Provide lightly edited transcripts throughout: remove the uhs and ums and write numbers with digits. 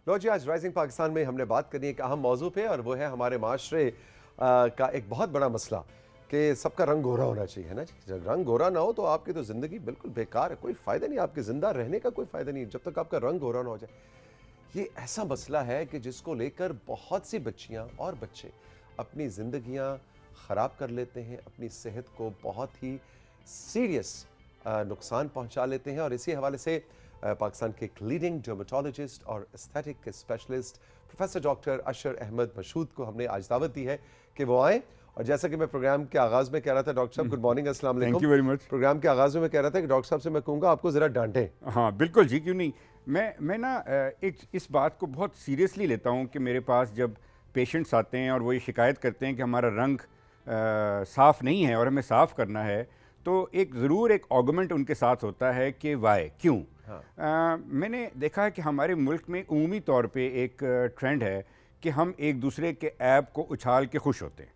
लो जी, आज राइजिंग पाकिस्तान में हमने बात करनी है एक अहम मौजू पे, और वो है हमारे माशरे का एक बहुत बड़ा मसला कि सबका रंग गोरा होना चाहिए, है ना जी। जब रंग गोरा ना हो तो आपकी तो ज़िंदगी बिल्कुल बेकार है, कोई फ़ायदा नहीं, आपके ज़िंदा रहने का कोई फ़ायदा नहीं जब तक आपका रंग गोरा ना हो जाए। ये ऐसा मसला है कि जिसको लेकर बहुत सी बच्चियाँ और बच्चे अपनी ज़िंदगियाँ ख़राब कर लेते हैं, अपनी सेहत को बहुत ही सीरियस नुकसान पहुँचा लेते हैं। और इसी हवाले से पाकिस्तान के एक लीडिंग डर्मेटोलॉजिस्ट और एस्थेटिक के स्पेशलिस्ट प्रोफेसर डॉक्टर अशर अहमद मशहूद को हमने आज दावत दी है कि वो आएँ। और जैसा कि मैं प्रोग्राम के आगाज़ में कह रहा था, डॉक्टर साहब गुड मॉर्निंग, अस्सलाम वालेकुम। Thank you very much. Programme के आगाज़ में मैं कह रहा था कि डॉक्टर साहब से मैं कहूँगा आपको ज़रा डांटें। हाँ बिल्कुल जी, क्यों नहीं। मैं ना एक इस बात को बहुत सीरियसली लेता हूँ कि मेरे पास जब पेशेंट्स आते हैं और वो ये शिकायत करते हैं कि हमारा रंग साफ़ नहीं है और हमें साफ़ करना है, तो एक ज़रूर एक आर्गुमेंट उनके साथ होता है कि वाई, क्यों। हाँ। मैंने देखा है कि हमारे मुल्क में उमूमी तौर पे एक ट्रेंड है कि हम एक दूसरे के ऐब को उछाल के खुश होते हैं।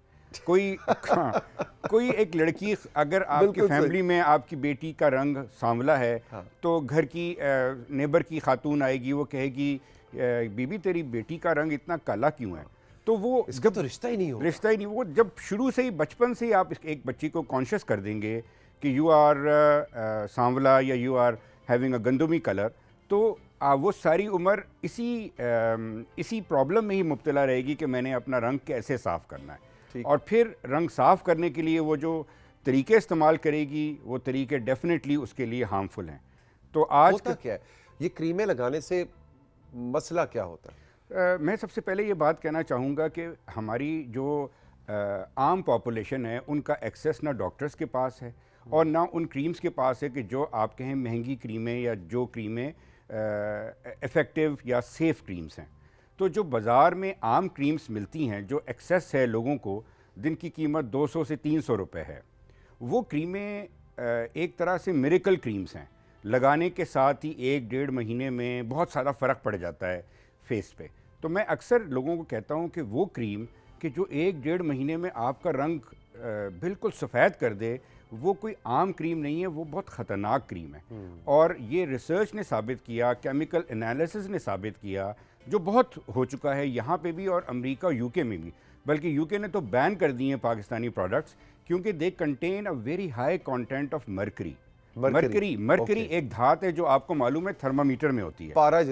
कोई हाँ, कोई एक लड़की, अगर आपकी बिल्कुल सही। फैमिली में आपकी बेटी का रंग सांवला है, हाँ। तो घर की नेबर की खातून आएगी, वो कहेगी बीबी तेरी बेटी का रंग इतना काला क्यों है। तो वो इसका तो रिश्ता ही नहीं होगा। रिश्ता ही नहीं, वो जब शुरू से ही बचपन से ही आप एक बच्ची को कॉन्शियस कर देंगे कि यू आर सांवला या यू आर हैविंग अ गंदुमी कलर, तो वो सारी उम्र इसी प्रॉब्लम में ही मुब्तला रहेगी कि मैंने अपना रंग कैसे साफ़ करना है। और फिर रंग साफ़ करने के लिए वो जो तरीके इस्तेमाल करेगी, वो तरीके डेफिनेटली उसके लिए हार्मफुल हैं। तो आज होता क्या है ये क्रीमें लगाने से, मसला क्या होता है? मैं सबसे पहले ये बात कहना चाहूँगा कि हमारी जो आम पॉपुलेशन है, उनका एक्सेस ना डॉक्टर्स के पास है और ना उन क्रीम्स के पास है कि जो आप कहें महंगी क्रीमें या जो क्रीमें इफ़ेक्टिव या सेफ़ क्रीम्स हैं। तो जो बाज़ार में आम क्रीम्स मिलती हैं, जो एक्सेस है लोगों को, जिनकी कीमत 200 से 300 रुपए है, वो क्रीमें एक तरह से मिरेकल क्रीम्स हैं। लगाने के साथ ही 1-1.5 महीने में बहुत सारा फ़र्क पड़ जाता है फेस पे। तो मैं अक्सर लोगों को कहता हूँ कि वो क्रीम कि जो 1-1.5 महीने में आपका रंग बिल्कुल सफ़ेद कर दे, वो कोई आम क्रीम नहीं है, वो बहुत ख़तरनाक क्रीम है। और ये रिसर्च ने साबित किया, केमिकल एनालिसिस ने साबित किया, जो बहुत हो चुका है यहाँ पे भी और अमेरिका यूके में भी। बल्कि यूके ने तो बैन कर दिए हैं पाकिस्तानी प्रोडक्ट्स, क्योंकि they contain a very high content of mercury. Mercury एक धात है जो आपको मालूम है थर्मामीटर में होती है, पारा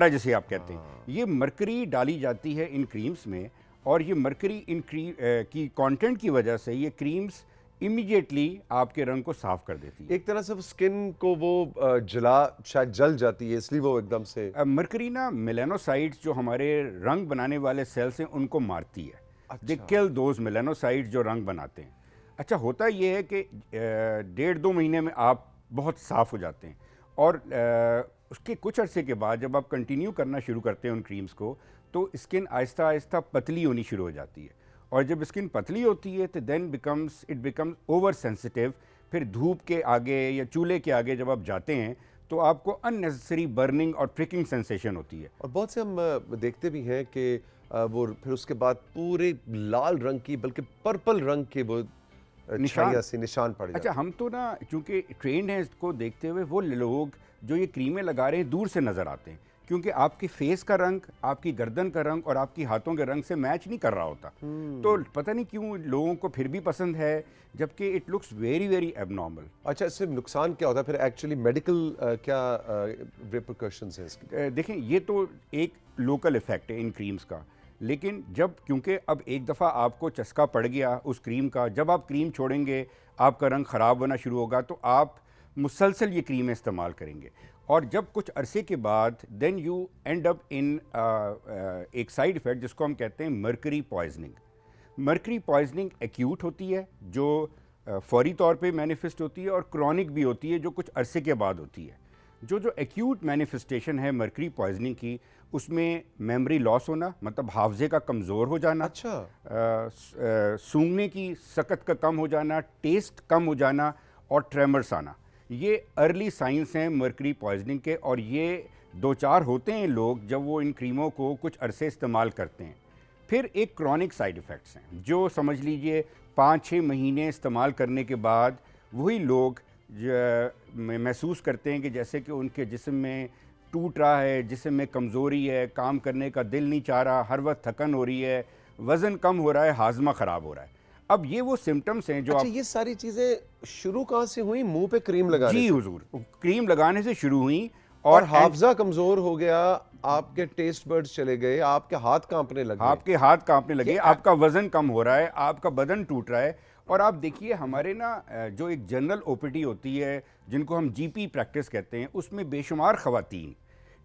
जैसे आप कहते हैं। ये मर्करी डाली जाती है इन क्रीम्स में, और ये मर्करी इन की कंटेंट की वजह से ये क्रीम्स इमीडिएटली आपके रंग को साफ कर देती है। एक तरह से स्किन को वो शायद जल जाती है, इसलिए वो एकदम से मर्करी ना मेलानोसाइट्स जो हमारे रंग बनाने वाले सेल्स हैं उनको मारती है। अच्छा। दे किल दोज मेलानोसाइट्स जो रंग बनाते हैं। अच्छा, होता ये है कि 1.5-2 महीने में आप बहुत साफ़ हो जाते हैं, और उसके कुछ अरसे के बाद जब आप कंटिन्यू करना शुरू करते हैं उन क्रीम्स को, तो स्किन आहिस्ता आहिस्ता पतली होनी शुरू हो जाती है। और जब स्किन पतली होती है तो then it becomes over sensitive. फिर धूप के आगे या चूल्हे के आगे जब आप जाते हैं तो आपको अननेसेसरी बर्निंग और प्रिकिंग सेंसेशन होती है। और बहुत से हम देखते भी हैं कि वो फिर उसके बाद पूरे लाल रंग की, बल्कि पर्पल रंग के वो निशान पड़ जाते अच्छा, हम तो ना चूँकि ट्रेंड हैं इसको देखते हुए, वो लोग जो ये क्रीमें लगा रहे हैं दूर से नज़र आते हैं, क्योंकि आपके फेस का रंग, आपकी गर्दन का रंग और आपकी हाथों के रंग से मैच नहीं कर रहा होता। तो पता नहीं क्यों लोगों को फिर भी पसंद है, जबकि it looks very very abnormal. अच्छा, इससे नुकसान क्या होता है फिर एक्चुअली, मेडिकल क्या रिपरकशंस हैं इसकी? देखें, ये तो एक लोकल इफेक्ट है इन क्रीम्स का, लेकिन जब क्योंकि अब एक दफ़ा आपको चस्का पड़ गया उस क्रीम का, जब आप क्रीम छोड़ेंगे आपका रंग ख़राब होना शुरू होगा, तो आप मुसलसल ये क्रीमें इस्तेमाल करेंगे। और जब कुछ अरसे के बाद then you end up in एक साइड इफ़ेक्ट जिसको हम कहते हैं mercury poisoning. Mercury poisoning acute होती है, जो फौरी तौर पे मैनिफेस्ट होती है, और क्रॉनिक भी होती है जो कुछ अरसे के बाद होती है। जो एक्यूट मैनिफेस्टेशन है मर्करी पॉइजनिंग की, उसमें मेमोरी लॉस होना, मतलब हाफजे का कमज़ोर हो जाना। अच्छा। सूंघने की सकत का कम हो जाना, टेस्ट कम हो जाना और ट्रेमर्स आना, ये अर्ली साइंस हैं मर्करी पॉइजनिंग के। और ये 2-4 होते हैं लोग जब वो इन क्रीमों को कुछ अरसे इस्तेमाल करते हैं। फिर एक क्रॉनिक साइड इफ़ेक्ट्स हैं जो समझ लीजिए 5-6 महीने इस्तेमाल करने के बाद वही लोग महसूस करते हैं कि जैसे कि उनके जिस्म में टूट रहा है, जिस्म में कमज़ोरी है, काम करने का दिल नहीं चाह रहा, हर वक्त थकन हो रही है, वज़न कम हो रहा है, हाजमा ख़राब हो रहा है। अब ये वो सिम्टम्स हैं जो अच्छा, आप ये सारी चीजें शुरू कहाँ से हुई? मुंह पे क्रीम लगाने जी से? हुजूर, क्रीम लगाने से शुरू हुई और और हाफजा कमजोर हो गया, आपके टेस्ट बर्ड्स चले गए, आपके हाथ कांपने लग गए। आपके हाथ कांपने लगे, ये आपका वजन कम हो रहा है, आपका बदन टूट रहा है। और आप देखिए हमारे ना जो एक जनरल ओपीडी होती है जिनको हम जीपी प्रैक्टिस कहते हैं, उसमें बेशुमार ख़वातीन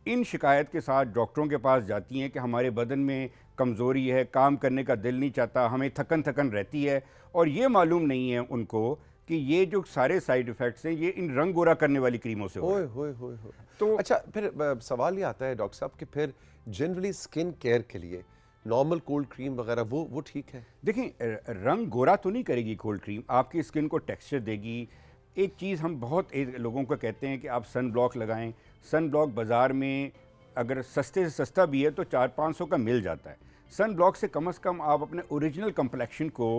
इन शिकायत के साथ डॉक्टरों के पास जाती हैं कि हमारे बदन में कमज़ोरी है, काम करने का दिल नहीं चाहता, हमें थकन थकन रहती है। और ये मालूम नहीं है उनको कि ये जो सारे साइड इफ़ेक्ट्स हैं ये इन रंग गोरा करने वाली क्रीमों से हो रहे ओए हैं। होए होए होए। तो अच्छा, फिर सवाल ये आता है डॉक्टर साहब कि फिर जनरली स्किन केयर के लिए नॉर्मल कोल्ड क्रीम वगैरह वो ठीक है? देखिए रंग गोरा तो नहीं करेगी कोल्ड क्रीम, आपकी स्किन को टेक्सचर देगी। एक चीज़ हम बहुत लोगों को कहते हैं कि आप सन ब्लॉक लगाएं। सन ब्लॉक बाज़ार में अगर सस्ते से सस्ता भी है तो 400-500 का मिल जाता है। सन ब्लॉक से कम आप अपने ओरिजिनल कम्प्लेक्शन को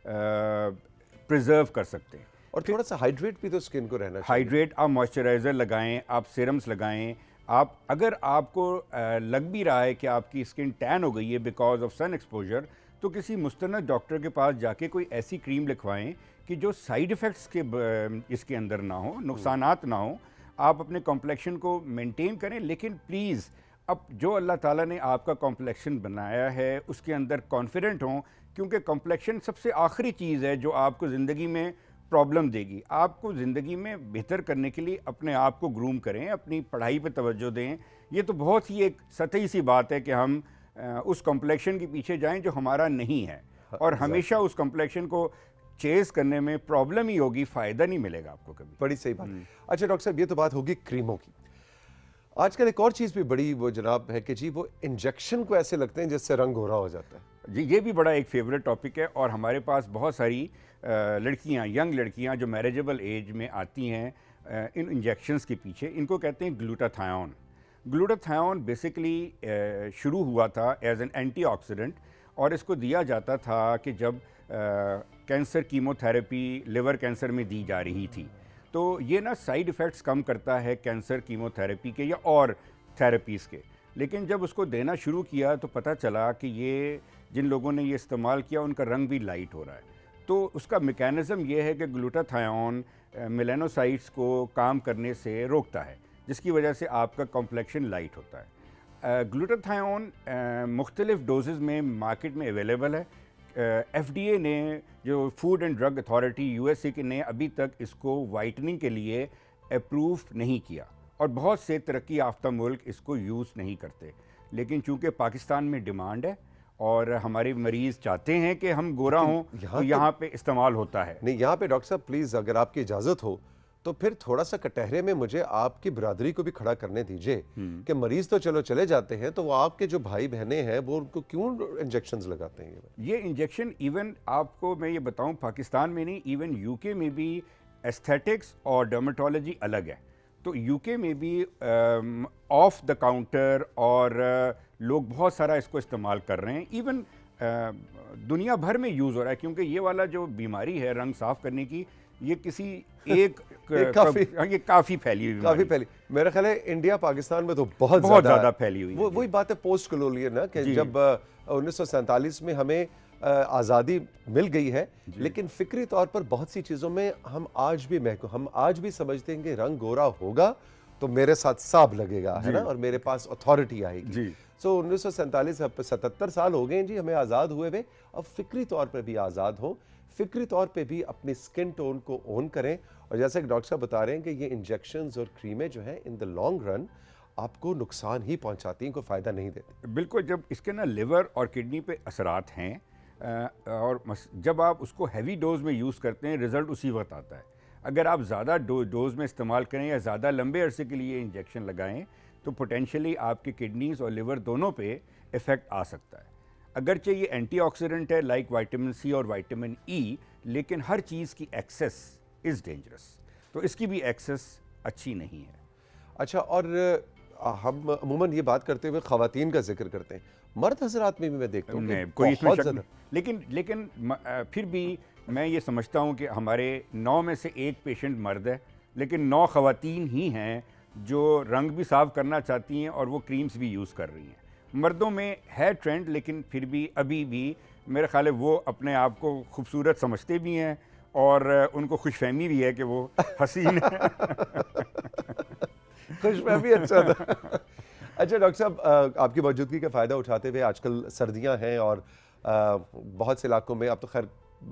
प्रिजर्व कर सकते हैं। और थोड़ा सा हाइड्रेट भी तो स्किन को रहना चाहिए। हाइड्रेट, आप मॉइस्चराइज़र लगाएं, आप सीरम्स लगाएं। आप अगर आपको लग भी रहा है कि आपकी स्किन टैन हो गई है बिकॉज ऑफ सन एक्सपोजर, तो किसी मुस्तनद डॉक्टर के पास जाके कोई ऐसी क्रीम लिखवाएं कि जो साइड इफ़ेक्ट्स के इसके अंदर ना हो, नुकसानात ना हो। आप अपने कॉम्प्लेक्शन को मेंटेन करें, लेकिन प्लीज़ अब जो अल्लाह ताला ने आपका कॉम्प्लेक्शन बनाया है उसके अंदर कॉन्फिडेंट हों, क्योंकि कॉम्प्लेक्शन सबसे आखिरी चीज़ है जो आपको ज़िंदगी में प्रॉब्लम देगी। आपको ज़िंदगी में बेहतर करने के लिए अपने आप को ग्रूम करें, अपनी पढ़ाई पे तवज्जो दें। ये तो बहुत ही एक सतही सी बात है कि हम उस कॉम्प्लेक्शन के पीछे जाएं जो हमारा नहीं है, और हमेशा उस कॉम्प्लेक्शन को चेज़ करने में प्रॉब्लम ही होगी, फ़ायदा नहीं मिलेगा आपको कभी। बड़ी सही बात। अच्छा डॉक्टर साहब, ये तो बात होगी क्रीमों की। आजकल एक और चीज़ भी बड़ी वो जनाब है कि जी वो इंजेक्शन को ऐसे लगते हैं जिससे रंग गोरा हो जाता है। जी, ये भी बड़ा एक फेवरेट टॉपिक है, और हमारे पास बहुत सारी लड़कियां, यंग लड़कियां जो मैरिजेबल एज में आती हैं इन इंजेक्शंस के पीछे। इनको कहते हैं ग्लूटाथायोन। ग्लूटाथायोन बेसिकली शुरू हुआ था एज एन एंटीऑक्सीडेंट, और इसको दिया जाता था कि जब कैंसर कीमोथेरेपी लिवर कैंसर में दी जा रही थी। तो ये ना साइड इफ़ेक्ट्स कम करता है कैंसर कीमोथेरेपी के या और थेरेपीज़ के। लेकिन जब उसको देना शुरू किया तो पता चला कि ये जिन लोगों ने ये इस्तेमाल किया उनका रंग भी लाइट हो रहा है। तो उसका मैकेनिज़्म ये है कि ग्लूटाथायोन मेलानोसाइट्स को काम करने से रोकता है, जिसकी वजह से आपका कॉम्प्लेक्शन लाइट होता है। ग्लूटाथायोन मुख्तलिफ़ डोजेज़ में मार्केट में अवेलेबल है। FDA ने, जो food and drug authority USA के ने, अभी तक इसको वाइटनिंग के लिए अप्रूव नहीं किया, और बहुत से तरक्की याफ्ता मुल्क इसको यूज़ नहीं करते। लेकिन चूंकि पाकिस्तान में डिमांड है और हमारे मरीज़ चाहते हैं कि हम गोरा हों, तो यहाँ पे इस्तेमाल होता है। नहीं, यहाँ पे डॉक्टर साहब प्लीज़ अगर आपकी इजाज़त हो तो फिर थोड़ा सा कटहरे में मुझे आपकी बिरादरी को भी खड़ा करने दीजिए कि मरीज तो चलो चले जाते हैं, तो वो आपके जो भाई बहनें हैं वो उनको क्यों इंजेक्शंस लगाते हैं? ये इंजेक्शन इवन आपको मैं ये बताऊं, पाकिस्तान में नहीं, इवन यूके में भी एस्थेटिक्स और डर्मेटोलॉजी अलग है। तो यूके में भी ऑफ द काउंटर और लोग बहुत सारा इसको इस्तेमाल कर रहे हैं। इवन दुनिया भर में यूज़ हो रहा है, क्योंकि ये वाला जो बीमारी है रंग साफ़ करने की, ये किसी एक ये काफ़ी फैली हुई, काफ़ी फैली। मेरा ख्याल है इंडिया पाकिस्तान में तो बहुत ज़्यादा फैली हुई। वही बात है पोस्ट कॉलोनियल ना, कि जब 1947 में हमें आज़ादी मिल गई है, लेकिन फिक्री तौर पर बहुत सी चीज़ों में हम आज भी समझते हैं कि रंग गोरा होगा तो मेरे साथ साब लगेगा, है ना, और मेरे पास अथॉरिटी आएगी। सो 1947 77 साल हो गए जी हमें आज़ाद हुए हुए। अब फिक्री तौर पर भी आज़ाद हो, फिक्री तौर पे भी अपनी स्किन टोन को ओन करें। और जैसे कि डॉक्टर साहब बता रहे हैं कि ये इंजेक्शंस और क्रीमें जो हैं इन द लॉन्ग रन आपको नुकसान ही पहुंचाती हैं, कोई फ़ायदा नहीं देती। बिल्कुल, जब इसके ना लिवर और किडनी पे असरात हैं, और जब आप उसको हैवी डोज में यूज़ करते हैं, रिज़ल्ट उसी वक्त आता है। अगर आप ज़्यादा डोज में इस्तेमाल करें या ज़्यादा लंबे अरसे के लिए इंजेक्शन लगाएं, तो पोटेंशियली आपके किडनीज़ और लिवर दोनों पे इफ़ेक्ट आ सकता है। अगरचे ये एंटीऑक्सीडेंट है लाइक विटामिन सी और विटामिन ई, लेकिन हर चीज़ की एक्सेस इज़ डेंजरस, तो इसकी भी एक्सेस अच्छी नहीं है। अच्छा, और हम अमूमन ये बात करते हुए ख़वातीन का जिक्र करते हैं, मर्द हज़रात में भी मैं देखता हूँ कोई इसमें शक नहीं। लेकिन फिर भी मैं ये समझता हूँ कि हमारे 9 में से 1 पेशेंट मर्द है, लेकिन 9 ख़वातीन ही हैं जो रंग भी साफ करना चाहती हैं और वो क्रीम्स भी यूज़ कर रही हैं। मर्दों में है ट्रेंड, लेकिन फिर भी अभी भी मेरे ख्याल है वो अपने आप को खूबसूरत समझते भी हैं और उनको खुशफहमी भी है कि वो हसीन है। खुशफहमी अच्छा था। अच्छा डॉक्टर साहब, आपकी मौजूदगी का फ़ायदा उठाते हुए, आजकल सर्दियां हैं और बहुत से इलाकों में, अब तो खैर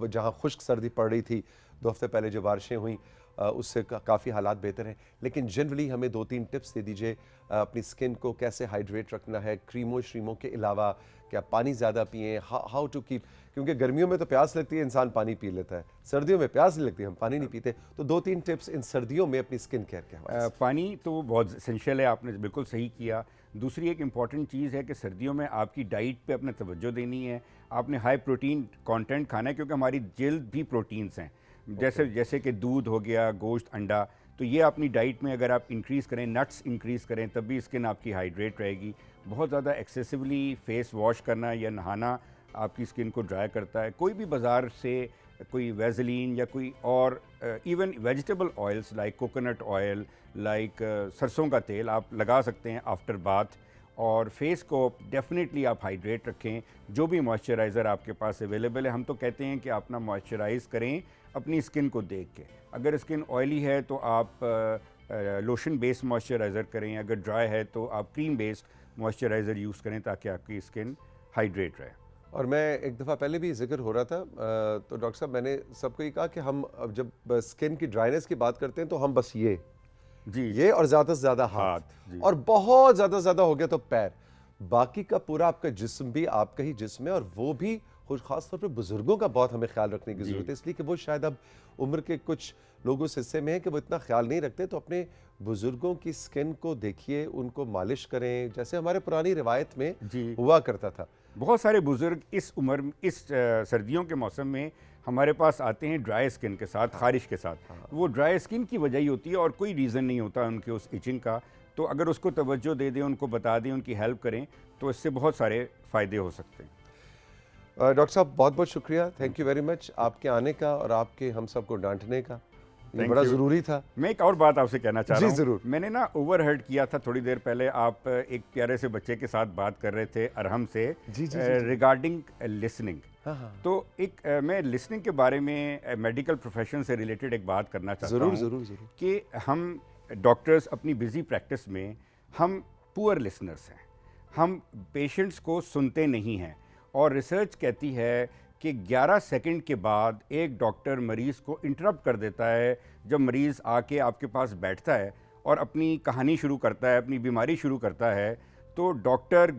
जहां खुश्क सर्दी पड़ रही थी 2 हफ्ते पहले जो बारिशें हुई, उससे काफ़ी हालात बेहतर हैं, लेकिन जनरली हमें 2-3 टिप्स दे दीजिए अपनी स्किन को कैसे हाइड्रेट रखना है, क्रीमों श्रीमों के अलावा क्या पानी ज़्यादा पिएं, हाउ टू कीप, क्योंकि गर्मियों में तो प्यास लगती है, इंसान पानी पी लेता है, सर्दियों में प्यास नहीं लगती, हम पानी नहीं पीते, तो 2-3 टिप्स इन सर्दियों में अपनी स्किन केयर के हवाले से। पानी तो बहुत एसेंशियल है, आपने बिल्कुल सही किया। दूसरी एक इम्पॉर्टेंट चीज़ है कि सर्दियों में आपकी डाइट पे अपने तवज्जो देनी है, आपने हाई प्रोटीन कंटेंट खाना है, क्योंकि हमारी जल्द भी प्रोटीन्स हैं, जैसे कि दूध हो गया, गोश्त, अंडा, तो ये अपनी डाइट में अगर आप इंक्रीज़ करें, नट्स इंक्रीज़ करें, तब भी स्किन आपकी हाइड्रेट रहेगी। बहुत ज़्यादा एक्सेसिवली फेस वॉश करना या नहाना आपकी स्किन को ड्राई करता है। कोई भी बाज़ार से कोई वेज़लीन या कोई और even vegetable oils like coconut oil, like सरसों का तेल आप लगा सकते हैं आफ्टर बाथ, और फेस को डेफिनेटली आप हाइड्रेट रखें। जो भी मॉइस्चराइज़र आपके पास अवेलेबल है, हम तो कहते हैं कि अपना मॉइस्चराइज़ करें अपनी स्किन को देख के। अगर स्किन ऑयली है तो आप लोशन बेस्ड मॉइस्चराइज़र करें, अगर ड्राई है तो आप क्रीम बेस्ड मॉइस्चराइज़र यूज़ करें ताकि आपकी स्किन हाइड्रेट रहे। और मैं एक दफ़ा पहले भी जिक्र हो रहा था, तो डॉक्टर साहब मैंने सबको ये कहा कि हम अब जब स्किन की ड्राइनेस की बात करते हैं तो हम बस ये और ज़्यादा से ज़्यादा हाथ, और बहुत ज़्यादा से ज़्यादा हो गया तो पैर, बाकी का पूरा आपका जिस्म भी आपका ही जिस्म है, और वो भी खास तौर पे बुजुर्गों का बहुत हमें ख्याल रखने की ज़रूरत है, इसलिए कि वो शायद अब उम्र के कुछ लोग उस हिस्से में हैं कि वो इतना ख्याल नहीं रखते, तो अपने बुजुर्गों की स्किन को देखिए, उनको मालिश करें जैसे हमारे पुरानी रिवायत में हुआ करता था। बहुत सारे बुजुर्ग इस उम्र इस सर्दियों के मौसम में हमारे पास आते हैं ड्राई स्किन के साथ, खारिश के साथ। वो ड्राई स्किन की वजह ही होती है और कोई रीज़न नहीं होता उनके उस इचिंग का। तो अगर उसको तवज्जो दे दें, उनको बता दें, उनकी हेल्प करें, तो इससे बहुत सारे फ़ायदे हो सकते हैं। डॉक्टर साहब बहुत बहुत शुक्रिया, थैंक यू वेरी मच आपके आने का और आपके हम सबको डांटने का, ये बड़ा ज़रूरी था। मैं एक और बात आपसे कहना चाह रहा हूँ। ज़रूर। मैंने ना ओवरहर्ड किया था थोड़ी देर पहले, आप एक प्यारे से बच्चे के साथ बात कर रहे थे अरहम से रिगार्डिंग लिसनिंग। तो एक मैं लिसनिंग के बारे में मेडिकल प्रोफेशन से रिलेटेड एक बात करना चाहता हूँ। ज़रूर कि हम डॉक्टर्स अपनी बिजी प्रैक्टिस में हम पुअर लिसनर्स हैं, हम पेशेंट्स को सुनते नहीं हैं, और रिसर्च कहती है कि 11 सेकंड के बाद एक डॉक्टर मरीज़ को इंटरप्ट कर देता है। जब मरीज़ आके आपके पास बैठता है और अपनी कहानी शुरू करता है, अपनी बीमारी शुरू करता है, तो doctor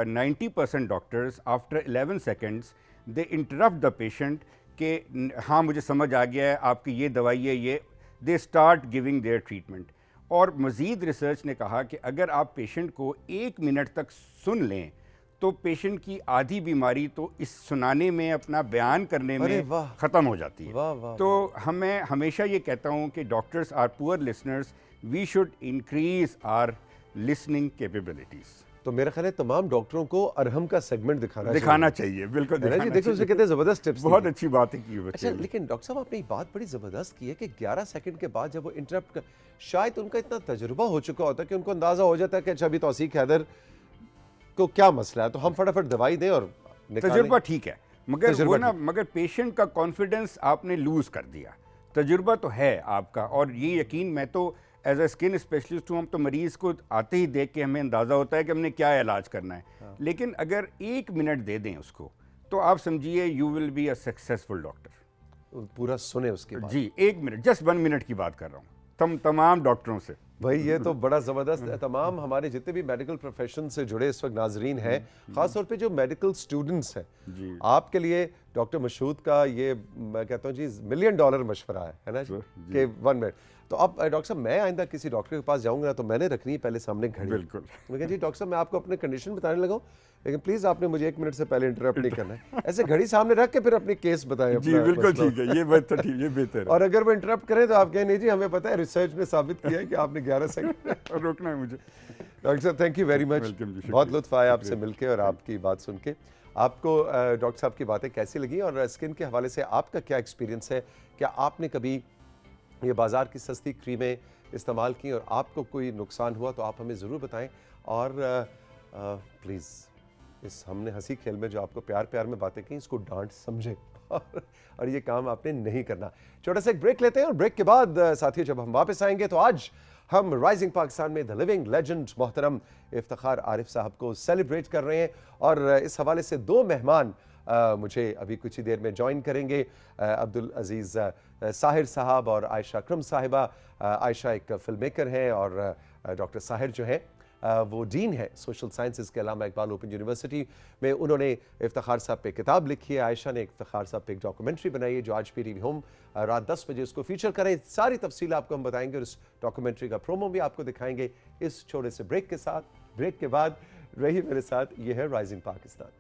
90% doctors after 11 seconds they interrupt the patient कि हाँ मुझे समझ आ गया है, आपकी ये दवाई है, ये they start giving their treatment. और मज़ीद रिसर्च ने कहा कि अगर आप पेशेंट को 1 मिनट तक सुन लें तो पेशेंट की आधी बीमारी तो इस सुनाने में, अपना बयान करने में ख़त्म हो जाती है। तो मैं हमेशा ये कहता हूँ कि doctors are poor listeners, we should increase our listening capabilities. तो मेरा ख्याल है तमाम डॉक्टरों को अरहम का सेगमेंट दिखाना चाहिए। बिल्कुल जी, देखो उसे कहते हैं ज़बरदस्त टिप्स, बहुत अच्छी बात है की। अच्छा, लेकिन डॉक्टर साहब आपने एक बात बड़ी ज़बरदस्त की है कि 11 सेकंड के बाद जब वो इंटरप्ट कर, शायद उनका इतना तजुर्बा हो चुका होता है कि उनको अंदाज़ा हो जाता है कि अच्छा अभी तौसीक हैदर को क्या मसला है, तो हम फटाफट दवाई दें और तजुर्बा ठीक है, मगर वो ना, मगर पेशेंट का कॉन्फिडेंस आपने लूज़ कर दिया। तजुर्बा तो है आपका, और ये यकीन, मैं तो एज ए स्किन स्पेशलिस्ट हूँ, हम तो मरीज़ को आते ही देख के हमें अंदाज़ा होता है कि हमने क्या इलाज करना है। लेकिन अगर 1 मिनट दे दें उसको, तो आप समझिए you will be a successful doctor. पूरा सुने उसके बाद। जी, 1 मिनट, जस्ट 1 मिनट की बात कर रहा हूँ तमाम डॉक्टरों से। भाई ये तो बड़ा ज़बरदस्त है। तमाम हमारे जितने भी मेडिकल प्रोफेशन से जुड़े इस वक्त नाजरीन हैं, ख़ासतौर पे जो मेडिकल स्टूडेंट्स हैं, आपके लिए डॉक्टर मशहूद का ये मैं कहता हूँ जी $1 मिलियन मशवरा है ना कि 1 मिनट। तो अब डॉक्टर साहब मैं आइंदा किसी डॉक्टर के पास जाऊंगा ना तो मैंने रखनी है पहले सामने घड़ी। बिल्कुल। मैं कहा जी डॉक्टर साहब मैं आपको अपने कंडीशन बताने लगा हूँ, लेकिन प्लीज़ आपने मुझे 1 मिनट से पहले इंटरप्ट नहीं करना है। ऐसे घड़ी सामने रख के फिर अपनी केस बताएं। जी बिल्कुल ठीक है, ये बात तो ठीक, ये बेहतर है। और अगर वो इंटरप्ट करें तो आप कहें नहीं जी हमें पता है, रिसर्च ने साबित किया है कि आपने 11 सेकंड रोकना है मुझे। डॉक्टर साहब थैंक यू वेरी मच, बहुत लुत्फ आया आपसे मिलके और आपकी बात सुन के। आपको डॉक्टर साहब की बातें कैसी लगी और स्किन के हवाले से आपका क्या एक्सपीरियंस है? क्या आपने कभी ये बाज़ार की सस्ती क्रीमें इस्तेमाल की और आपको कोई नुकसान हुआ तो आप हमें ज़रूर बताएं। और प्लीज़ इस हमने हंसी खेल में जो आपको प्यार प्यार में बातें की, इसको डांट समझें और ये काम आपने नहीं करना। छोटा सा एक ब्रेक लेते हैं और ब्रेक के बाद साथियों जब हम वापस आएंगे तो आज हम राइजिंग पाकिस्तान में द लिविंग लेजेंड मोहतरम इफ्तिखार आरिफ साहब को सेलिब्रेट कर रहे हैं और इस हवाले से दो मेहमान मुझे अभी कुछ ही देर में ज्वाइन करेंगे। अब्दुल अजीज़ साहिर साहब और आयशा अकरम साहिबा। आयशा एक फिल्म मेकर हैं और डॉक्टर साहिर जो हैं वो डीन है सोशल साइंसेज के अल्लामा इकबाल ओपन यूनिवर्सिटी में। उन्होंने इफ्तिखार साहब पे किताब लिखी है। आयशा ने इफ्तिखार साहब पे एक डॉक्यूमेंट्री बनाई है जो आज पीटीवी होम रात 10 बजे उसको फीचर करें। सारी तफसील आपको हम बताएंगे और इस डॉक्यूमेंट्री का प्रोमो भी आपको दिखाएंगे इस छोटे से ब्रेक के साथ। ब्रेक के बाद रही मेरे साथ, ये है राइजिंग पाकिस्तान।